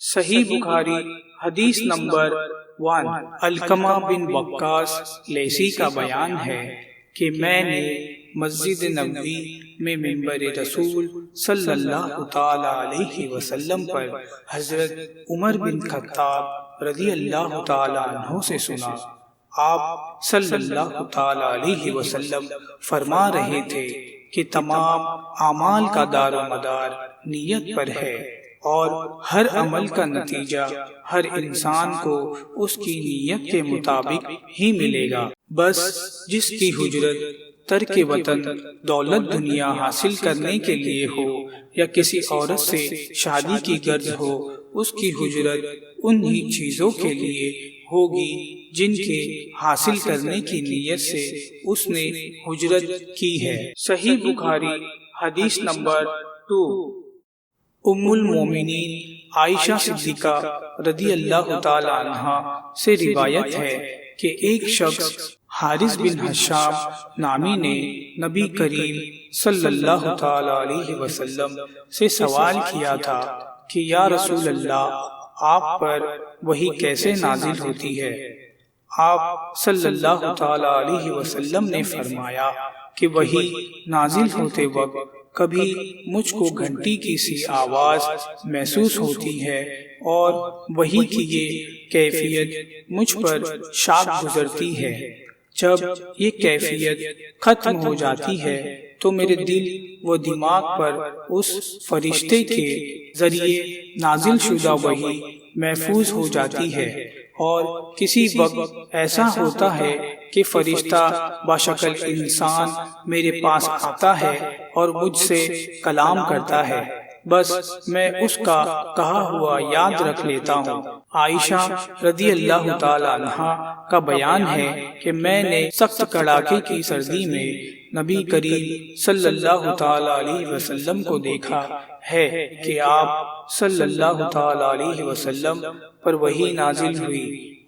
صحیح بخاری حدیث نمبر 1۔ علقمہ بن وقاص لیثی کا بیان ہے کہ میں نے مسجد نبوی میں منبر رسول صلی اللہ تعالی علیہ وسلم پر حضرت عمر بن خطاب رضی اللہ تعالی عنہ سے سنا۔ آپ صلی اللہ تعالی علیہ وسلم فرما رہے تھے کہ تمام اعمال کا دار و مدار نیت پر ہے، اور ہر عمل کا نتیجہ ہر انسان کو اس کی نیت کے مطابق ہی ملے گا۔ بس جس کی ہجرت ترک وطن دولت دنیا حاصل کرنے کے لیے ہو یا کسی عورت سے شادی کی غرض ہو، اس کی ہجرت انہی چیزوں کے لیے ہوگی جن کے حاصل کرنے کی نیت سے اس نے ہجرت کی ہے۔ صحیح بخاری حدیث نمبر 2۔ ام المومنین عائشہ صدیقہ رضی اللہ تعالی عنہا سے روایت ہے کہ ایک شخص حارث بن حشام نامی نے نبی کریم صلی اللہ تعالی علیہ وسلم سے سوال کیا تھا کہ یا رسول اللہ، آپ پر وحی کیسے نازل ہوتی ہے؟ آپ صلی اللہ تعالی علیہ وسلم نے فرمایا کہ وحی نازل ہوتے وقت کبھی مجھ کو گھنٹی کی سی آواز محسوس ہوتی ہے، اور وحی کی یہ کیفیت مجھ پر شاک گزرتی ہے۔ جب یہ کیفیت ختم ہو جاتی ہے تو میرے دل و دماغ پر اس فرشتے کے ذریعے نازل شدہ وحی محفوظ ہو جاتی ہے، اور کسی وقت ایسا ہوتا ہے کہ فرشتہ بشکل انسان میرے پاس آتا ہے اور مجھ سے کلام کرتا ہے، بس میں اس کا کہا ہوا یاد رکھ لیتا ہوں۔ عائشہ رضی اللہ تعالی عنہا کا بیان ہے کہ میں نے سخت کڑاکے کی سردی میں نبی کریم صلی اللہ تعالی علیہ وسلم کو دیکھا ہے کہ آپ صلی اللہ تعالی علیہ وسلم پر وحی نازل ہوئی،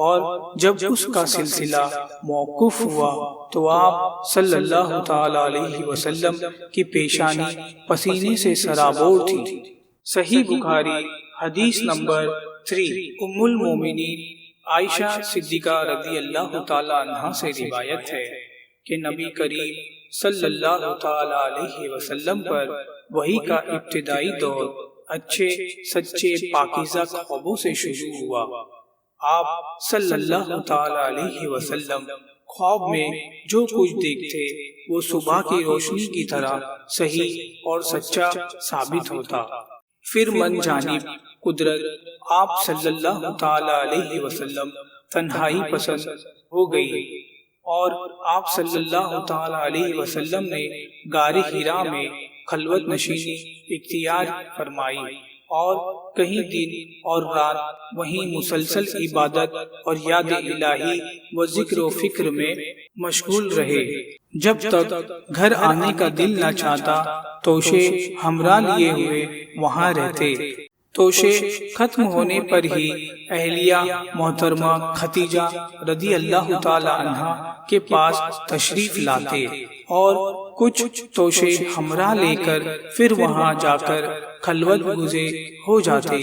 اور جب اس کا سلسلہ موقوف ہوا تو آپ صلی اللہ تعالی علیہ وسلم کی پیشانی پسینے سے سرابور تھی۔ صحیح بخاری حدیث نمبر 3۔ ام المومنین عائشہ صدیقہ رضی اللہ تعالی عنہا سے روایت ہے کہ نبی کریم صلی اللہ تعالی علیہ وسلم پر وحی کا ابتدائی دور اچھے سچے پاکیزہ خوابوں سے شروع ہوا۔ آپ صلی اللہ تعالی علیہ وسلم خواب میں جو کچھ دیکھتے وہ صبح کی روشنی کی طرح صحیح اور سچا ثابت ہوتا۔ پھر من جانب قدرت آپ صلی اللہ تعالی علیہ وسلم تنہائی پسند ہو گئی، اور آپ صلی اللہ تعالی علیہ وسلم نے غار حرا میں خلوت نشینی اختیار فرمائی، اور کہیں دن اور رات وہیں مسلسل عبادت اور یاد الہی و ذکر و فکر میں مشغول رہے۔ جب تک گھر آنے کا دل نہ چاہتا توشے ہمراہ لیے ہوئے وہاں رہتے۔ توشے ختم ہونے پر ہی اہلیہ محترمہ خدیجہ رضی اللہ تعالی عنہا کے پاس تشریف لاتے، اور کچھ توشے ہمراہ لے کر پھر وہاں جا کر خلوت گزے ہو جاتے۔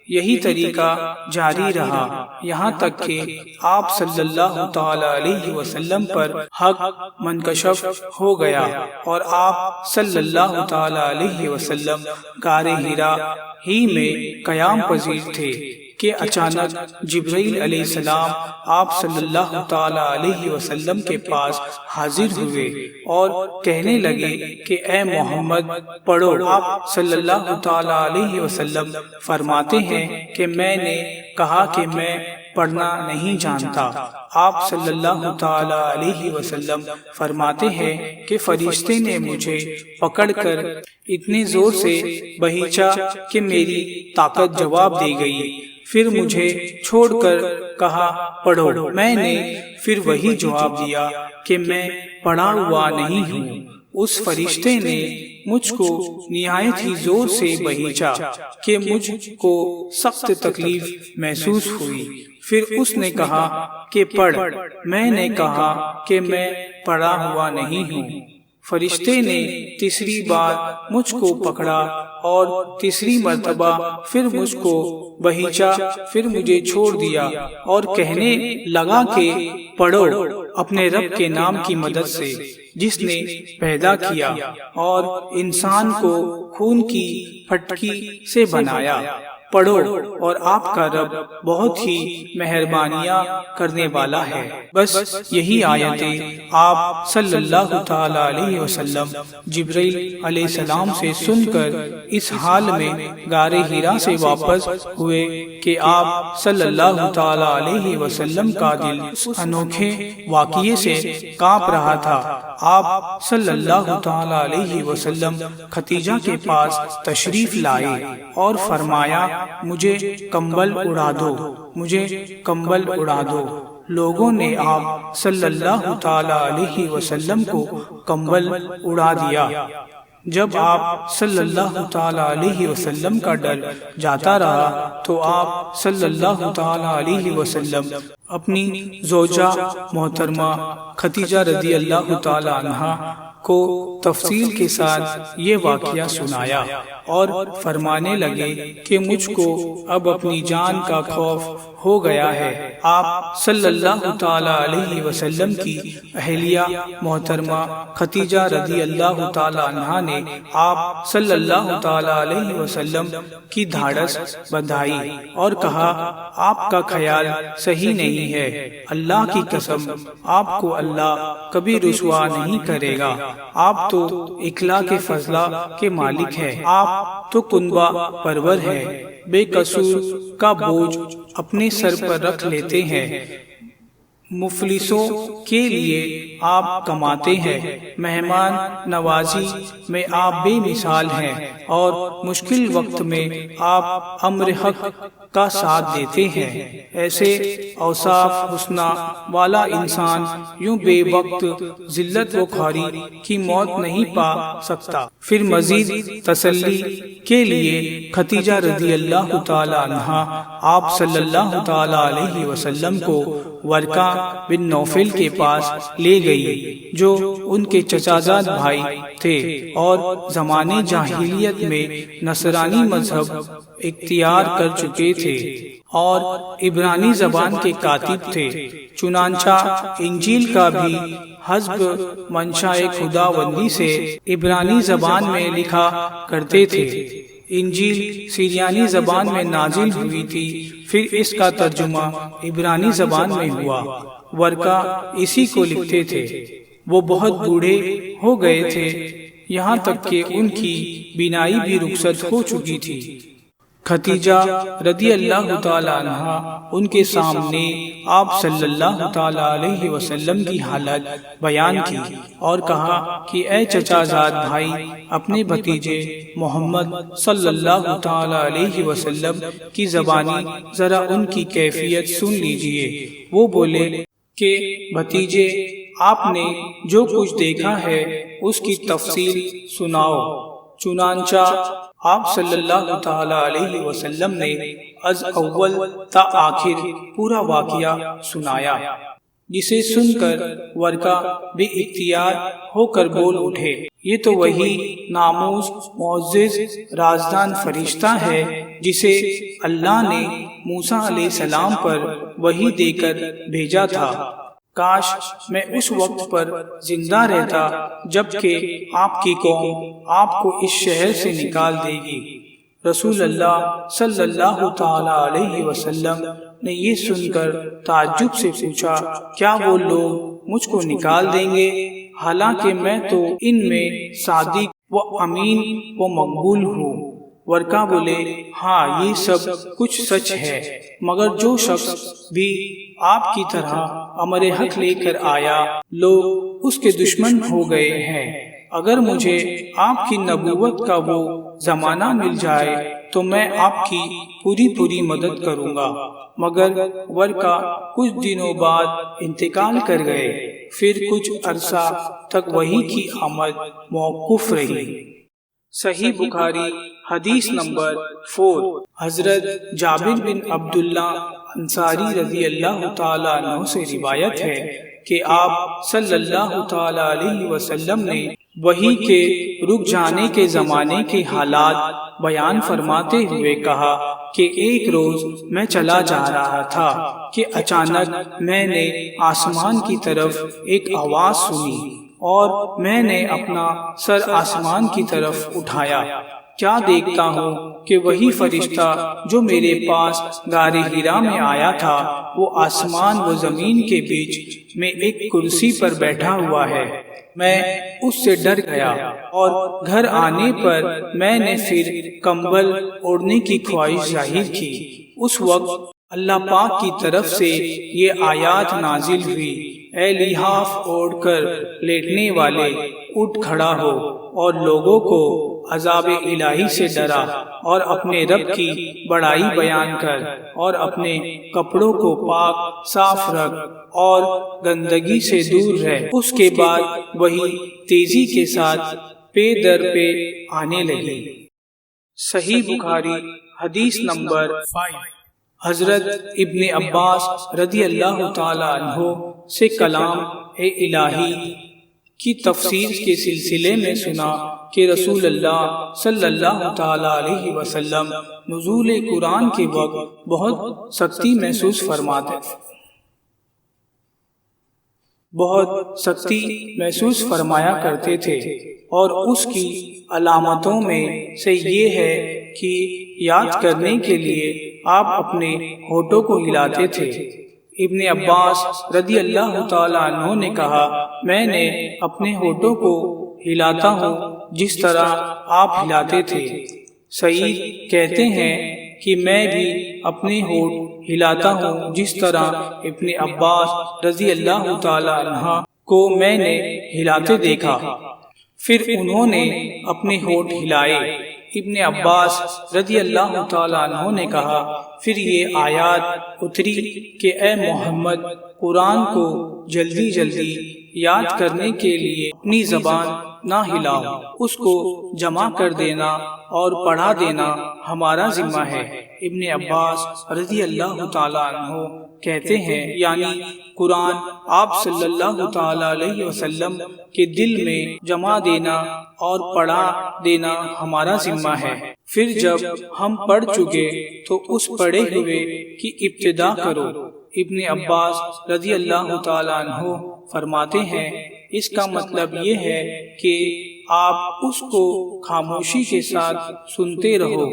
یہی طریقہ جاری رہا یہاں تک کہ آپ صلی اللہ تعالی علیہ وسلم پر حق منکشف ہو گیا، اور آپ صلی اللہ تعالی علیہ وسلم غار حرا ہی میں قیام پذیر تھے کہ اچانک جبرائیل علیہ السلام آپ صلی اللہ تعالی علیہ وسلم کے پاس حاضر ہوئے اور کہنے لگے کہ اے محمد پڑھو۔ آپ صلی اللہ تعالی علیہ وسلم فرماتے ہیں کہ میں نے کہا کہ میں پڑھنا نہیں جانتا۔ آپ صلی اللہ تعالی علیہ وسلم فرماتے ہیں کہ فرشتے نے مجھے پکڑ کر اتنے زور سے بہیچا کہ میری طاقت جواب دے گئی، پھر مجھے چھوڑ کر کہا پڑھو۔ میں نے پھر وہی جواب دیا کہ میں پڑھا ہوا نہیں ہوں۔ اس فرشتے نے مجھ کو نہایت ہی زور سے بہیچا کہ مجھ کو سخت تکلیف محسوس ہوئی۔ پھر اس نے کہا کہ پڑھ۔ میں نے کہا کہ میں پڑھا ہوا نہیں ہوں۔ فرشتے نے تیسری بار مجھ کو پکڑا اور تیسری مرتبہ پھر مجھ کو بہیچا، پھر مجھے چھوڑ دیا اور کہنے لگا کہ پڑھو اپنے رب کے نام کی مدد سے جس نے پیدا کیا اور انسان کو خون کی پھٹکی سے بنایا، پڑھو اور آپ کا رب بہت ہی مہربانیاں کرنے والا ہے۔ بس یہی آیتیں آپ صلی اللہ تعالی علیہ وسلم جبرائیل علیہ السلام سے سن کر اس حال میں غار حرا سے واپس ہوئے کہ آپ صلی اللہ تعالی علیہ وسلم کا دل اس انوکھے واقعے سے کانپ رہا تھا۔ آپ صلی اللہ تعالی علیہ وسلم خدیجہ کے پاس تشریف لائے اور فرمایا مجھے کمبل اڑا دو، مجھے کمبل اڑا دو۔ لوگوں نے آپ صلی اللہ تعالی علیہ وسلم کو کمبل اڑا دیا۔ جب آپ صلی اللہ تعالی علیہ وسلم کا ڈر جاتا رہا تو آپ صلی اللہ تعالی علیہ وسلم اپنی زوجہ محترمہ خدیجہ رضی اللہ تعالی عنہا کو تفصیل کے ساتھ یہ واقعہ سنایا اور فرمانے لگے کہ مجھ کو اب اپنی جان کا خوف ہو گیا ہے۔ آپ صلی اللہ تعالی علیہ وسلم کی اہلیہ محترمہ خدیجہ رضی اللہ تعالی عنہا نے آپ صلی اللہ تعالی علیہ وسلم کی دھاڑس بندھائی اور کہا آپ کا خیال صحیح نہیں ہے، اللہ کی قسم آپ کو اللہ کبھی رسوا نہیں کرے گا، آپ تو اخلاق فضلہ کے مالک ہیں، آپ تو کنبہ پرور ہے، بے قصور کا بوجھ اپنے سر پر رکھ لیتے ہیں، مفلسوں کے لیے آپ کماتے ہیں، مہمان نوازی میں آپ بے مثال ہیں اور مشکل وقت میں آپ امر حق کا ساتھ دیتے ہیں۔ ایسے اوصاف حسنہ والا انسان یوں بے وقت ذلت و خواری کی موت نہیں پا سکتا۔ پھر مزید تسلی کے لیے خدیجہ رضی اللہ تعالی عنہا آپ صلی اللہ تعالی علیہ وسلم کو ورقہ بن نوفل کے پاس لے گئی جو ان کے چچا زاد بھائی تھے اور زمانے جاہلیت میں نصرانی مذہب اختیار کر چکے تھے اور عبرانی زبان کے کاتب تھے، چنانچہ انجیل کا بھی حسب منشاء خداوندی سے عبرانی زبان میں لکھا کرتے تھے۔ انجیل سریانی زبان میں نازل ہوئی تھی، پھر اس کا ترجمہ عبرانی زبان میں ہوا۔ ورقہ اسی کو لکھتے تھے۔ وہ بہت بوڑھے ہو گئے تھے، یہاں تک کہ ان کی بینائی بھی رخصت ہو چکی تھی۔ خدیجہ رضی اللہ تعالی عنہا ان کے سامنے آپ صلی اللہ تعالی علیہ وسلم کی حالت بیان کی اور کہا کہ اے چچا زاد بھائی، اپنے بھتیجے محمد صلی اللہ تعالی علیہ وسلم کی زبانی ذرا ان کی کیفیت سن لیجئے۔ وہ بولے کہ بھتیجے، آپ نے جو کچھ دیکھا ہے اس کی تفصیل سناؤ۔ چنانچہ آپ صلی اللہ تعالی علیہ وسلم نے از اول تا آخر پورا واقعہ سنایا، جسے سن کر ورقہ بے اختیار ہو کر بول اٹھے، یہ تو وہی ناموس معزز رازدان فرشتہ ہے جسے اللہ نے موسیٰ علیہ السلام پر وحی دے کر بھیجا تھا۔ کاش میں اس وقت پر زندہ رہتا جبکہ آپ کی قوم آپ کو اس شہر سے نکال دے گی۔ رسول اللہ صلی اللہ تعالی علیہ وسلم نے یہ سن کر تعجب سے پوچھا، کیا وہ لوگ مجھ کو نکال دیں گے؟ حالانکہ میں تو ان میں صادق و امین و مقبول ہوں۔ ورقہ بولے، ہاں یہ سب کچھ سچ ہے، مگر جو شخص بھی آپ کی طرح امر حق لے کر آیا لوگ اس کے دشمن ہو گئے ہیں۔ اگر مجھے آپ کی نبوت کا وہ زمانہ مل جائے تو میں آپ کی پوری مدد کروں گا۔ مگر ورقہ کچھ دنوں بعد انتقال کر گئے، پھر کچھ عرصہ تک وحی کی آمد موقوف رہی۔ صحیح بخاری حدیث نمبر 4۔ حضرت جابر بن عبداللہ انصاری رضی اللہ تعالیٰ عنہ سے روایت ہے کہ آپ صلی اللہ تعالیٰ علیہ وسلم نے وحی کے رک جانے کے زمانے کے حالات بیان فرماتے ہوئے کہا کہ ایک روز میں چلا جا رہا تھا کہ اچانک میں نے آسمان کی طرف ایک آواز سنی اور میں نے اپنا سر آسمان کی طرف اٹھایا۔ کیا دیکھتا ہوں کہ وہی فرشتہ جو میرے پاس غار حرا میں آیا تھا وہ آسمان و زمین کے بیچ میں ایک کرسی پر بیٹھا ہوا ہے۔ میں اس سے ڈر گیا اور گھر آنے پر میں نے پھر کمبل اوڑھنے کی خواہش ظاہر کی۔ اس وقت اللہ پاک کی طرف سے یہ آیات نازل ہوئی، اے لحاف اوڑھ کر لیٹنے والے، اٹھ کھڑا ہو اور لوگوں کو عذاب الہی سے ڈرا اور اپنے رب کی بڑائی بیان کر اور اپنے کپڑوں کو پاک صاف رکھ اور گندگی سے دور رہ۔ اس کے بعد وہی تیزی کے ساتھ پے در پے آنے لگی۔ صحیح بخاری حدیث نمبر 5۔ حضرت ابن عباس رضی اللہ تعالی عنہ سے کلام الہی کی تفسیر کے سلسلے میں سنا کہ رسول اللہ صلی اللہ تعالی علیہ وسلم نزول قرآن کے وقت بہت سختی محسوس فرمایا کرتے تھے، اور اس کی علامتوں میں سے یہ ہے کہ یاد کرنے کے لیے آپ اپنے ہونٹوں کو ہلاتے تھے۔ ابن عباس رضی اللہ تعالیٰ عنہ نے کہا، میں نے اپنے ہونٹوں کو ہلاتا ہوں جس طرح آپ ہلاتے تھے۔ سعید کہتے ہیں کہ میں بھی اپنے ہونٹ ہلاتا ہوں جس طرح ابن عباس رضی اللہ تعالیٰ عنہ کو میں نے ہلاتے دیکھا۔ پھر انہوں نے اپنے ہونٹ ہلائے۔ ابن عباس رضی اللہ تعالیٰ عنہ نے کہا، پھر یہ آیات اتری کہ اے محمد، قرآن کو جلدی جلدی یاد کرنے کے لیے اپنی زبان نہ ہلاؤ، اس کو جمع کر دینا اور پڑھا دینا ہمارا ذمہ ہے۔ ابن عباس رضی اللہ تعالیٰ عنہ کہتے ہیں، یعنی قرآن آپ صلی اللہ تعالیٰ علیہ وسلم کے دل میں جمع دینا اور پڑھا دینا ہمارا ذمہ ہے۔ پھر جب ہم پڑھ چکے تو اس پڑھے ہوئے کی ابتدا کرو۔ ابن عباس رضی اللہ تعالیٰ عنہ فرماتے ہیں، اس کا مطلب یہ ہے کہ آپ اس کو خاموشی کے ساتھ سنتے رہو،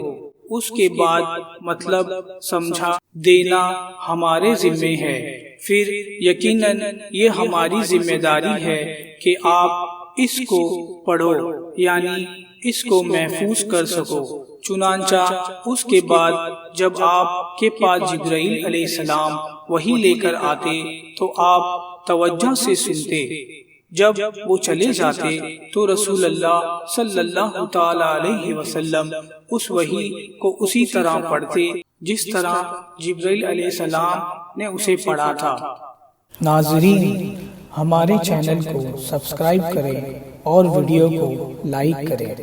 اس کے بعد مطلب سمجھا دینا ہمارے ذمے ہے۔ پھر یقیناً یہ ہماری ذمہ داری ہے کہ آپ اس کو پڑھو، یعنی اس کو محفوظ کر سکو۔ چنانچہ اس کے بعد جب آپ کے پاس جبرائیل علیہ السلام وحی لے کر آتے تو آپ توجہ سے سنتے۔ جب وہ چلے جاتے تو رسول اللہ صلی اللہ تعالی علیہ وسلم اس وحی کو اسی طرح پڑھتے جس طرح جبرائیل علیہ السلام نے اسے پڑھا تھا۔ ناظرین، ہمارے چینل کو سبسکرائب کریں اور ویڈیو کو لائک کریں۔